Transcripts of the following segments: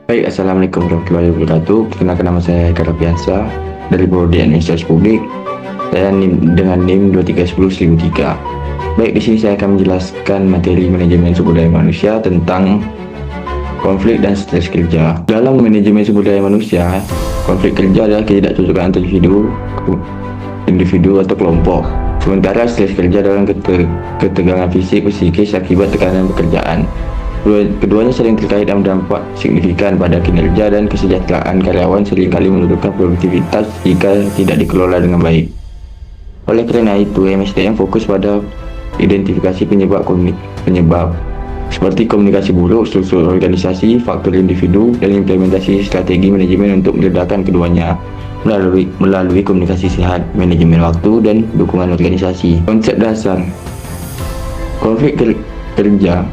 Baik, Assalamualaikum warahmatullahi wabarakatuh. Perkenalkan, nama saya Eka Rapiansa dari Prodi Administrasi Publik. Saya dengan NIM 2310-1003. Baik, di sini saya akan menjelaskan materi manajemen sumber daya manusia tentang konflik dan stres kerja. Dalam manajemen sumber daya manusia, konflik kerja adalah ketidakcocokan antar individu atau kelompok. Sementara stres kerja dalam ketegangan fisik, psikis akibat tekanan pekerjaan. Keduanya sering terkait dan berdampak signifikan pada kinerja dan kesejahteraan karyawan, seringkali menurunkan produktivitas jika tidak dikelola dengan baik. Oleh karena itu, MSDM fokus pada identifikasi penyebab seperti komunikasi buruk, struktur organisasi, faktor individu, dan implementasi strategi manajemen untuk meredakan keduanya melalui komunikasi sehat, manajemen waktu, dan dukungan organisasi. Konsep dasar konflik kerja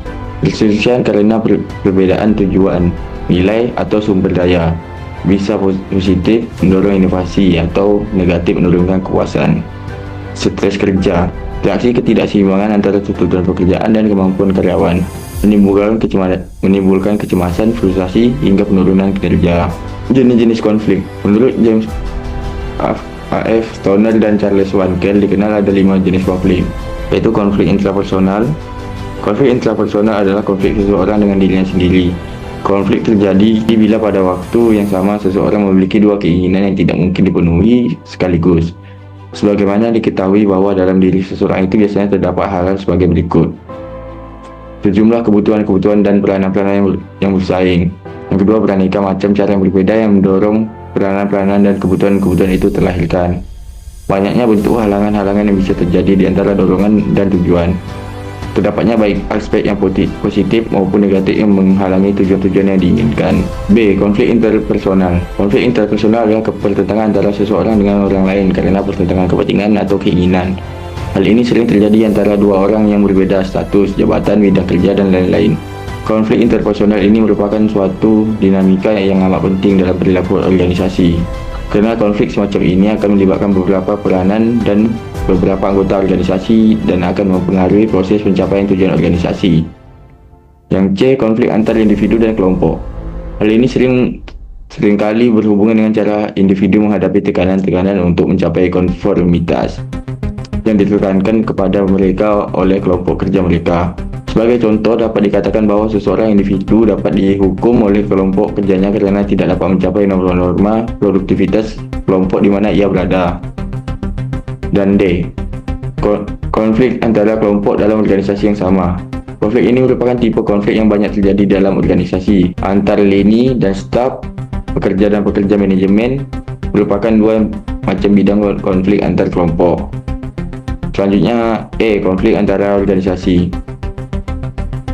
diselesaikan karena perbedaan tujuan, nilai, atau sumber daya. Bisa positif mendorong inovasi atau negatif menurunkan kepuasan. Stres kerja, reaksi ketidakseimbangan antara tuntutan pekerjaan dan kemampuan karyawan, menimbulkan kecemasan, frustasi, hingga penurunan kinerja. Jenis-jenis konflik. Menurut James A.F. Stoner dan Charles Wankel, dikenal ada 5 jenis konflik, yaitu konflik intrapersonal. Konflik intrapersonal adalah konflik seseorang dengan dirinya sendiri. Konflik terjadi bila pada waktu yang sama seseorang memiliki dua keinginan yang tidak mungkin dipenuhi sekaligus. Sebagaimana diketahui bahwa dalam diri seseorang itu biasanya terdapat hal-hal sebagai berikut: sejumlah kebutuhan dan peranan-peranan yang bersaing. Yang kedua, beraneka macam cara yang berbeda yang mendorong peranan-peranan dan kebutuhan itu terlahirkan. Banyaknya bentuk halangan-halangan yang bisa terjadi di antara dorongan dan tujuan. Terdapatnya baik aspek yang positif maupun negatif yang menghalangi tujuan-tujuan yang diinginkan. B. Konflik interpersonal. Konflik interpersonal adalah pertentangan antara seseorang dengan orang lain karena pertentangan kepentingan atau keinginan. Hal ini sering terjadi antara dua orang yang berbeda status, jabatan, bidang kerja, dan lain-lain. Konflik interpersonal ini merupakan suatu dinamika yang amat penting dalam perilaku organisasi, karena konflik semacam ini akan melibatkan beberapa peranan dan beberapa anggota organisasi dan akan mempengaruhi proses pencapaian tujuan organisasi. Yang C. Konflik antar individu dan kelompok. Hal ini seringkali berhubungan dengan cara individu menghadapi tekanan-tekanan untuk mencapai konformitas yang ditekankan kepada mereka oleh kelompok kerja mereka. Sebagai contoh, dapat dikatakan bahwa seseorang individu dapat dihukum oleh kelompok kerjanya karena tidak dapat mencapai norma-norma produktivitas kelompok di mana ia berada. Dan D. Konflik antara kelompok dalam organisasi yang sama. Konflik ini merupakan tipe konflik yang banyak terjadi dalam organisasi. Antar lini dan staf, pekerja dan pekerja manajemen merupakan dua macam bidang konflik antar kelompok. Selanjutnya, E. Konflik antara organisasi.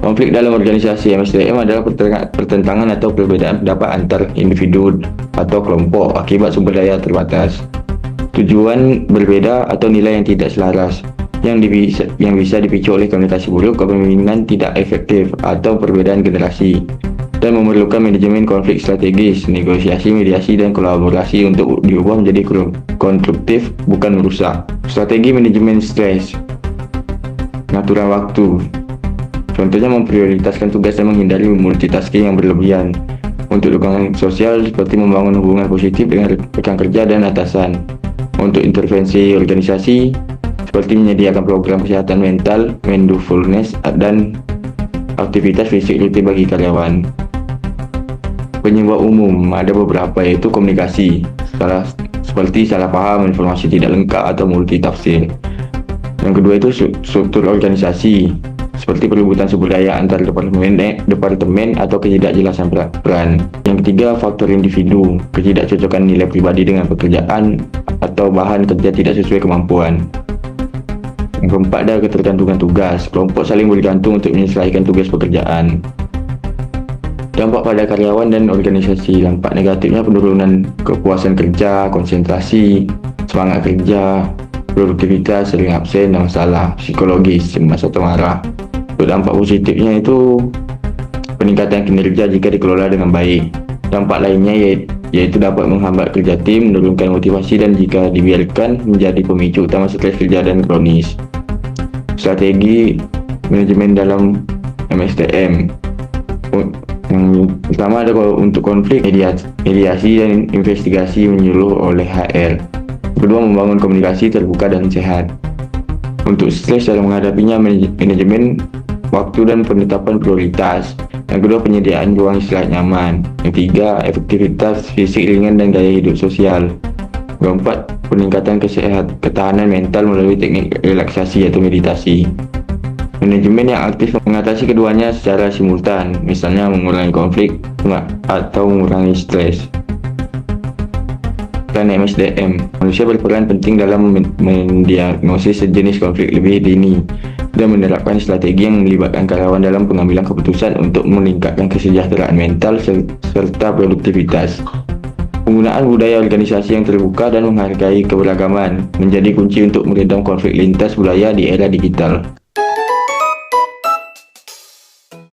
Konflik dalam organisasi MSDM adalah pertentangan atau perbedaan pendapat antar individu atau kelompok akibat sumber daya terbatas, tujuan berbeda, atau nilai yang tidak selaras, yang bisa dipicu oleh komunikasi buruk, kepemimpinan tidak efektif, atau perbedaan generasi, dan memerlukan manajemen konflik strategis, negosiasi, mediasi, dan kolaborasi untuk diubah menjadi konstruktif, bukan merusak. Strategi manajemen stres. Pengaturan waktu. Contohnya memprioritaskan tugas dan menghindari multitasking yang berlebihan. Untuk dukungan sosial, seperti membangun hubungan positif dengan rekan kerja dan atasan. Untuk intervensi organisasi, seperti menyediakan program kesehatan mental, mindfulness, dan aktivitas fisik rutin bagi karyawan. Penyebab umum ada beberapa, yaitu komunikasi, seperti salah paham, informasi tidak lengkap, atau multitafsir. Yang kedua itu struktur organisasi, seperti perebutan sumber daya antar departemen atau ketidakjelasan peran. Yang ketiga, faktor individu, ketidakcocokan nilai pribadi dengan pekerjaan atau bahan kerja tidak sesuai kemampuan. Yang keempat, ada ketergantungan tugas, kelompok saling bergantung untuk menyelesaikan tugas pekerjaan. Dampak pada karyawan dan organisasi. Dampak negatifnya penurunan kepuasan kerja, konsentrasi, semangat kerja, produktivitas, sering absen, dan masalah psikologis, cemas atau marah. Untuk dampak positifnya itu peningkatan kinerja jika dikelola dengan baik. Dampak lainnya yaitu dapat menghambat kerja tim, menurunkan motivasi, dan jika dibiarkan menjadi pemicu utama stres kerja dan kronis. Strategi manajemen dalam MSDM. Yang pertama ada untuk konflik, mediasi dan investigasi menyuluh oleh HR. Kedua, membangun komunikasi terbuka dan sehat. Untuk stres dalam menghadapinya, manajemen waktu dan penetapan prioritas. Yang kedua, penyediaan ruang istirahat nyaman. Yang tiga, efektivitas fisik ringan dan gaya hidup sosial. Keempat, peningkatan ketahanan mental melalui teknik relaksasi atau meditasi. Manajemen yang aktif mengatasi keduanya secara simultan, misalnya mengurangi konflik atau mengurangi stres. Dan MSDM, manusia berperan penting dalam mendiagnosis sejenis konflik lebih dini dan menerapkan strategi yang melibatkan karyawan dalam pengambilan keputusan untuk meningkatkan kesejahteraan mental serta produktivitas. Penggunaan budaya organisasi yang terbuka dan menghargai keberagaman menjadi kunci untuk meredam konflik lintas budaya di era digital.